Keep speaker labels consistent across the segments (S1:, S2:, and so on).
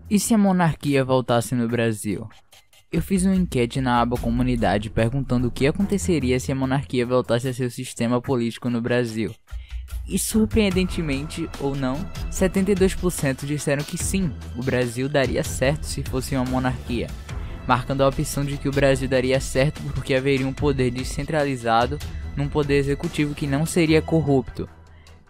S1: E se a monarquia voltasse no Brasil? Eu fiz uma enquete na aba comunidade perguntando o que aconteceria se a monarquia voltasse a ser o sistema político no Brasil. E surpreendentemente ou não, 72% disseram que sim, o Brasil daria certo se fosse uma monarquia, marcando a opção de que o Brasil daria certo porque haveria um poder descentralizado num poder executivo que não seria corrupto.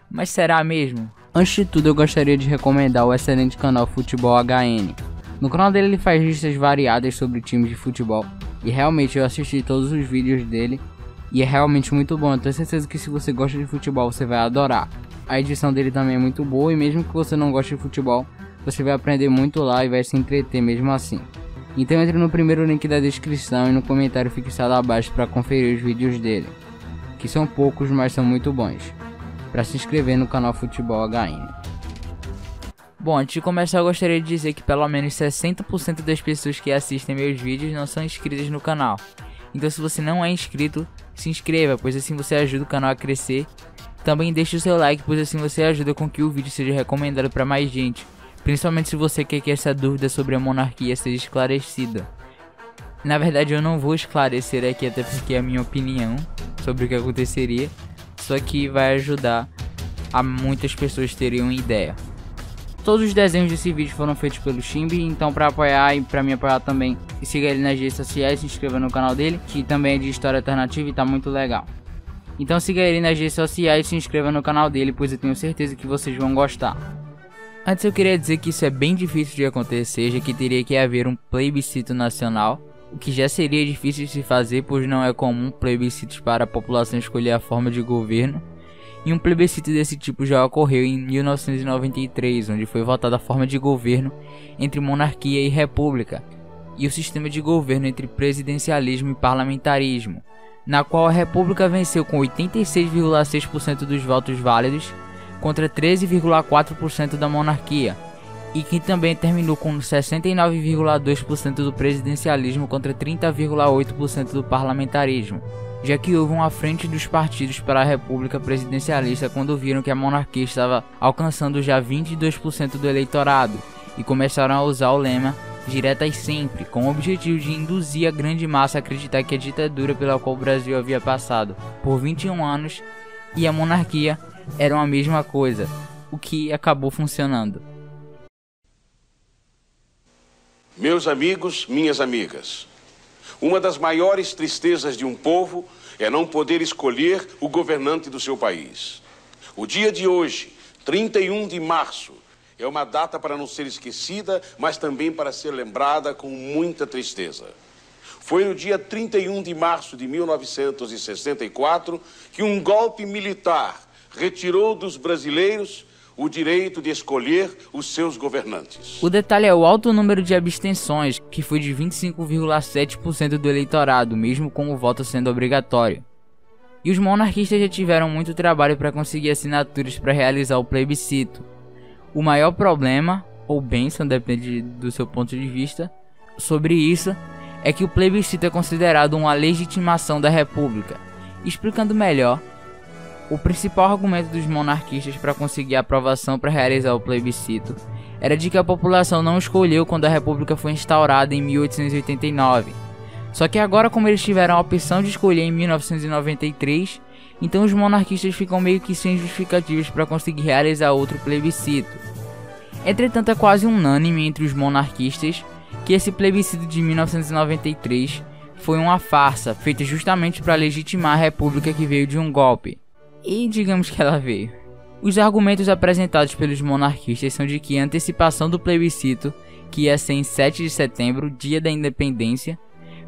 S1: Mas será mesmo? Antes de tudo, eu gostaria de recomendar o excelente canal Futebol HN. No canal dele ele faz listas variadas sobre times de futebol e realmente eu assisti todos os vídeos dele e é realmente muito bom. Eu tenho certeza que se você gosta de futebol você vai adorar. A edição dele também é muito boa e mesmo que você não goste de futebol, você vai aprender muito lá e vai se entreter mesmo assim. Então entre no primeiro link da descrição e no comentário fixado abaixo para conferir os vídeos dele, que são poucos mas são muito bons, para se inscrever no canal Futebol HN. Bom, antes de começar eu gostaria de dizer que pelo menos 60% das pessoas que assistem meus vídeos não são inscritas no canal. Então se você não é inscrito, se inscreva, pois assim você ajuda o canal a crescer. Também deixe o seu like, pois assim você ajuda com que o vídeo seja recomendado para mais gente. Principalmente se você quer que essa dúvida sobre a monarquia seja esclarecida. Na verdade eu não vou esclarecer aqui, até porque é a minha opinião sobre o que aconteceria. Só que vai ajudar a muitas pessoas terem uma ideia. Todos os desenhos desse vídeo foram feitos pelo Shimbi, então para apoiar e para me apoiar também, siga ele nas redes sociais, se inscreva no canal dele, que também é de história alternativa e tá muito legal. Então siga ele nas redes sociais e se inscreva no canal dele, pois eu tenho certeza que vocês vão gostar. Antes eu queria dizer que isso é bem difícil de acontecer, já que teria que haver um plebiscito nacional, o que já seria difícil de se fazer, pois não é comum plebiscitos para a população escolher a forma de governo. E um plebiscito desse tipo já ocorreu em 1993, onde foi votada a forma de governo entre monarquia e república, e o sistema de governo entre presidencialismo e parlamentarismo, na qual a república venceu com 86,6% dos votos válidos contra 13,4% da monarquia, e que também terminou com 69,2% do presidencialismo contra 30,8% do parlamentarismo, já que houve uma frente dos partidos para a república presidencialista quando viram que a monarquia estava alcançando já 22% do eleitorado e começaram a usar o lema "diretas sempre", com o objetivo de induzir a grande massa a acreditar que a ditadura pela qual o Brasil havia passado por 21 anos e a monarquia eram a mesma coisa, o que acabou funcionando.
S2: Meus amigos, minhas amigas, uma das maiores tristezas de um povo é não poder escolher o governante do seu país. O dia de hoje, 31 de março, é uma data para não ser esquecida, mas também para ser lembrada com muita tristeza. Foi no dia 31 de março de 1964 que um golpe militar retirou dos brasileiros o direito de escolher os seus governantes.
S1: O detalhe é o alto número de abstenções, que foi de 25,7% do eleitorado, mesmo com o voto sendo obrigatório. E os monarquistas já tiveram muito trabalho para conseguir assinaturas para realizar o plebiscito. O maior problema, ou bênção, depende do seu ponto de vista, sobre isso, é que o plebiscito é considerado uma legitimação da república. Explicando melhor, o principal argumento dos monarquistas para conseguir a aprovação para realizar o plebiscito era de que a população não escolheu quando a república foi instaurada em 1889. Só que agora, como eles tiveram a opção de escolher em 1993, então os monarquistas ficam meio que sem justificativas para conseguir realizar outro plebiscito. Entretanto, é quase unânime entre os monarquistas que esse plebiscito de 1993 foi uma farsa, feita justamente para legitimar a república que veio de um golpe. E digamos que ela veio. Os argumentos apresentados pelos monarquistas são de que a antecipação do plebiscito, que ia ser em 7 de setembro, dia da independência,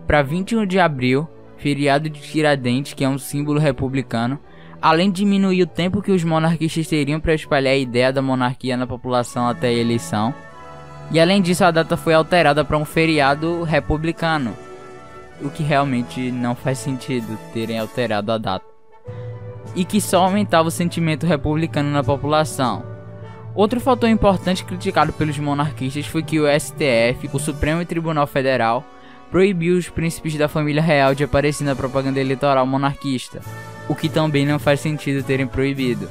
S1: para 21 de abril, feriado de Tiradentes, que é um símbolo republicano, além de diminuir o tempo que os monarquistas teriam para espalhar a ideia da monarquia na população até a eleição, e além disso a data foi alterada para um feriado republicano, o que realmente não faz sentido terem alterado a data, e que só aumentava o sentimento republicano na população. Outro fator importante criticado pelos monarquistas foi que o STF, o Supremo Tribunal Federal, proibiu os príncipes da família real de aparecer na propaganda eleitoral monarquista, o que também não faz sentido terem proibido.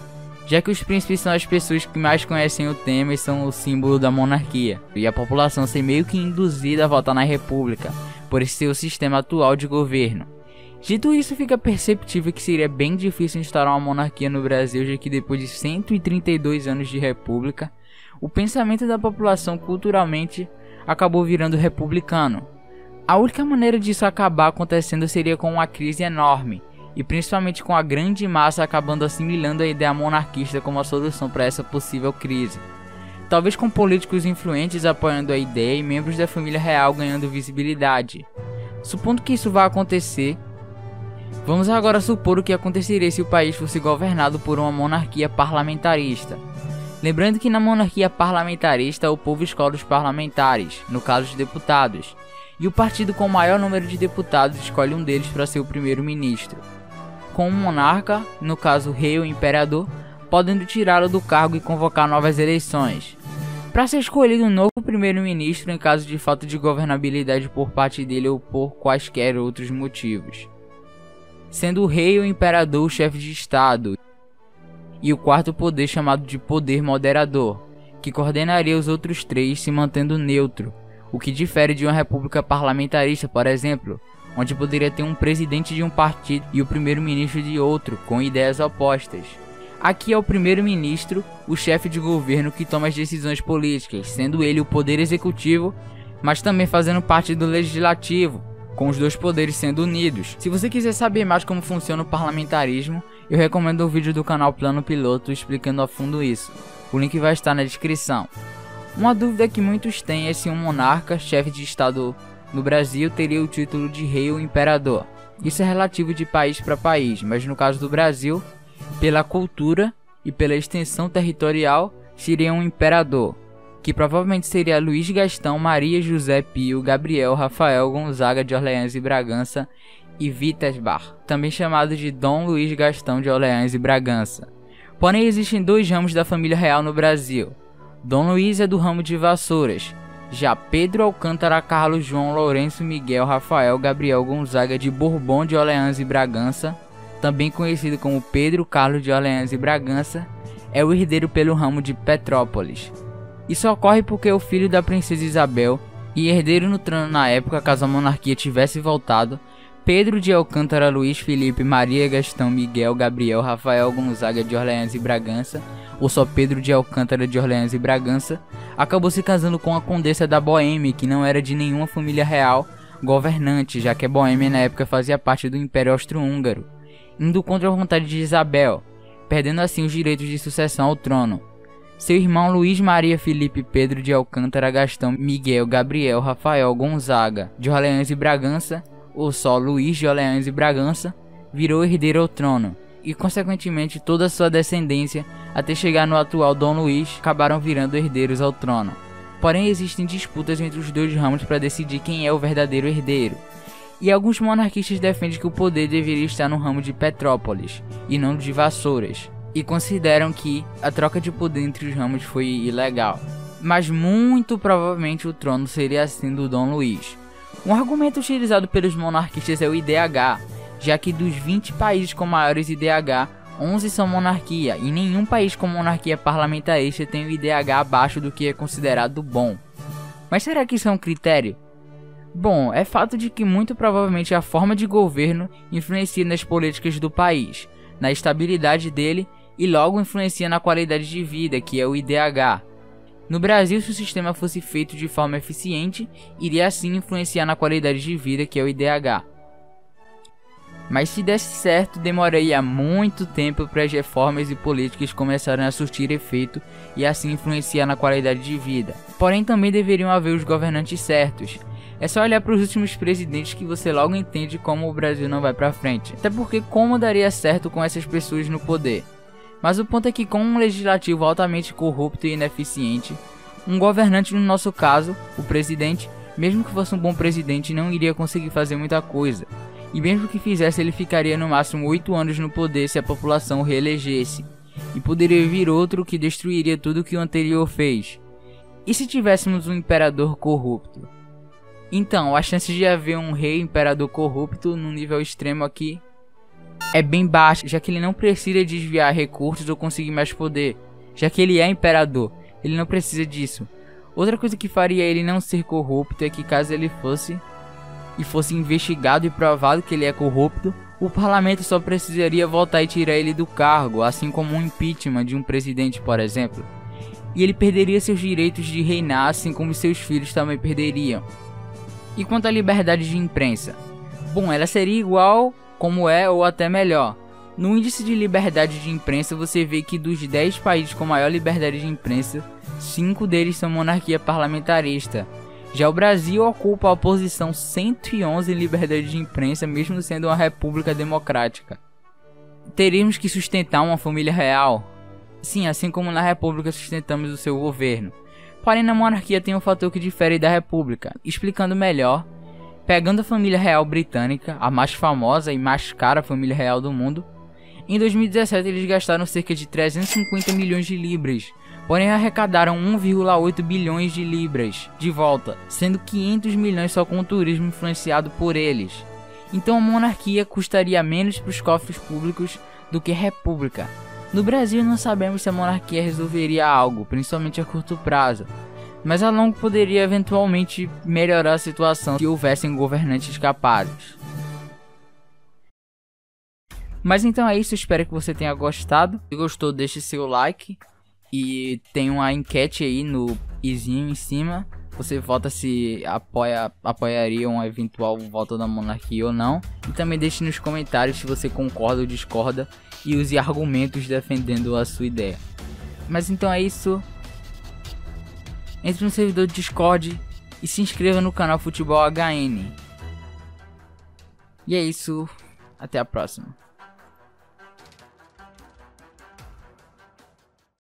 S1: já que os príncipes são as pessoas que mais conhecem o tema e são o símbolo da monarquia, e a população ser meio que induzida a votar na república, por esse ser o sistema atual de governo. Dito isso, fica perceptível que seria bem difícil instaurar uma monarquia no Brasil, já que depois de 132 anos de república, o pensamento da população culturalmente acabou virando republicano. A única maneira disso acabar acontecendo seria com uma crise enorme, e principalmente com a grande massa acabando assimilando a ideia monarquista como a solução para essa possível crise. Talvez com políticos influentes apoiando a ideia e membros da família real ganhando visibilidade. Supondo que isso vá acontecer, vamos agora supor o que aconteceria se o país fosse governado por uma monarquia parlamentarista. Lembrando que na monarquia parlamentarista o povo escolhe os parlamentares, no caso os deputados, e o partido com o maior número de deputados escolhe um deles para ser o primeiro-ministro, com o monarca, no caso o rei ou imperador, podendo tirá-lo do cargo e convocar novas eleições, para ser escolhido um novo primeiro-ministro em caso de falta de governabilidade por parte dele ou por quaisquer outros motivos, sendo o rei ou imperador o chefe de estado, e o quarto poder chamado de poder moderador, que coordenaria os outros três se mantendo neutro, o que difere de uma república parlamentarista, por exemplo, onde poderia ter um presidente de um partido e o primeiro-ministro de outro, com ideias opostas. Aqui é o primeiro-ministro, o chefe de governo que toma as decisões políticas, sendo ele o poder executivo, mas também fazendo parte do legislativo, com os dois poderes sendo unidos. Se você quiser saber mais como funciona o parlamentarismo, eu recomendo o vídeo do canal Plano Piloto explicando a fundo isso. O link vai estar na descrição. Uma dúvida que muitos têm é se um monarca, chefe de estado no Brasil, teria o título de rei ou imperador. Isso é relativo de país para país, mas no caso do Brasil, pela cultura e pela extensão territorial, seria um imperador, que provavelmente seria Luís Gastão, Maria José Pio, Gabriel, Rafael, Gonzaga de Orleans e Bragança e Wittelsbach, também chamado de Dom Luís Gastão de Orleans e Bragança. Porém, existem dois ramos da família real no Brasil. Dom Luís é do ramo de Vassouras, já Pedro Alcântara, Carlos, João, Lourenço, Miguel, Rafael, Gabriel Gonzaga de Bourbon de Orleans e Bragança, também conhecido como Pedro Carlos de Orleans e Bragança, é o herdeiro pelo ramo de Petrópolis. Isso ocorre porque o filho da princesa Isabel e herdeiro no trono na época, caso a monarquia tivesse voltado, Pedro de Alcântara, Luís Felipe, Maria Gastão, Miguel, Gabriel, Rafael Gonzaga de Orleans e Bragança, ou só Pedro de Alcântara de Orleans e Bragança, acabou se casando com a condessa da Boêmia, que não era de nenhuma família real governante, já que a Boêmia na época fazia parte do Império Austro-Húngaro, indo contra a vontade de Isabel, perdendo assim os direitos de sucessão ao trono. Seu irmão Luís Maria Felipe Pedro de Alcântara, Gastão, Miguel, Gabriel, Rafael Gonzaga de Orleans e Bragança, ou só Luís de Orleans e Bragança, virou herdeiro ao trono, e consequentemente toda a sua descendência, até chegar no atual Dom Luís, acabaram virando herdeiros ao trono. Porém, existem disputas entre os dois ramos para decidir quem é o verdadeiro herdeiro, e alguns monarquistas defendem que o poder deveria estar no ramo de Petrópolis, e não de Vassouras, e consideram que a troca de poder entre os ramos foi ilegal. Mas muito provavelmente o trono seria assim do Dom Luís. Um argumento utilizado pelos monarquistas é o IDH, já que dos 20 países com maiores IDH, 11 são monarquia, e nenhum país com monarquia parlamentarista tem o IDH abaixo do que é considerado bom. Mas será que isso é um critério? Bom, é fato de que muito provavelmente a forma de governo influencia nas políticas do país, na estabilidade dele e logo influencia na qualidade de vida, que é o IDH. No Brasil, se o sistema fosse feito de forma eficiente, iria assim influenciar na qualidade de vida, que é o IDH. Mas se desse certo, demoraria muito tempo para as reformas e políticas começarem a surtir efeito e assim influenciar na qualidade de vida. Porém, também deveriam haver os governantes certos. É só olhar para os últimos presidentes que você logo entende como o Brasil não vai para frente. Até porque como daria certo com essas pessoas no poder? Mas o ponto é que com um legislativo altamente corrupto e ineficiente, um governante, no nosso caso, o presidente, mesmo que fosse um bom presidente, não iria conseguir fazer muita coisa. E mesmo que fizesse, ele ficaria no máximo 8 anos no poder se a população o reelegesse. E poderia vir outro que destruiria tudo que o anterior fez. E se tivéssemos um imperador corrupto? Então, a chance de haver um rei imperador corrupto no nível extremo aqui é bem baixa, já que ele não precisa desviar recursos ou conseguir mais poder, já que ele é imperador, ele não precisa disso. Outra coisa que faria ele não ser corrupto é que caso ele fosse investigado e provado que ele é corrupto, o parlamento só precisaria voltar e tirar ele do cargo, assim como um impeachment de um presidente, por exemplo. E ele perderia seus direitos de reinar, assim como seus filhos também perderiam. E quanto à liberdade de imprensa? Bom, ela seria igual como é ou até melhor. No índice de liberdade de imprensa você vê que dos 10 países com maior liberdade de imprensa, 5 deles são monarquia parlamentarista. Já o Brasil ocupa a posição 111 em liberdade de imprensa, mesmo sendo uma república democrática. Teríamos que sustentar uma família real? Sim, assim como na república sustentamos o seu governo. Porém, na monarquia tem um fator que difere da república. Explicando melhor, pegando a família real britânica, a mais famosa e mais cara família real do mundo, em 2017 eles gastaram cerca de 350 milhões de libras, porém arrecadaram 1,8 bilhões de libras de volta, sendo 500 milhões só com o turismo influenciado por eles. Então a monarquia custaria menos para os cofres públicos do que a república. No Brasil não sabemos se a monarquia resolveria algo, principalmente a curto prazo, mas a longo poderia eventualmente melhorar a situação se houvessem governantes capazes. Mas então é isso, espero que você tenha gostado. Se gostou, deixe seu like. E tem uma enquete aí no izinho em cima. Você vota se apoiaria uma eventual volta da monarquia ou não. E também deixe nos comentários se você concorda ou discorda. E use argumentos defendendo a sua ideia. Mas então é isso. Entre no servidor do Discord e se inscreva no canal Futebol HN. E é isso. Até a próxima.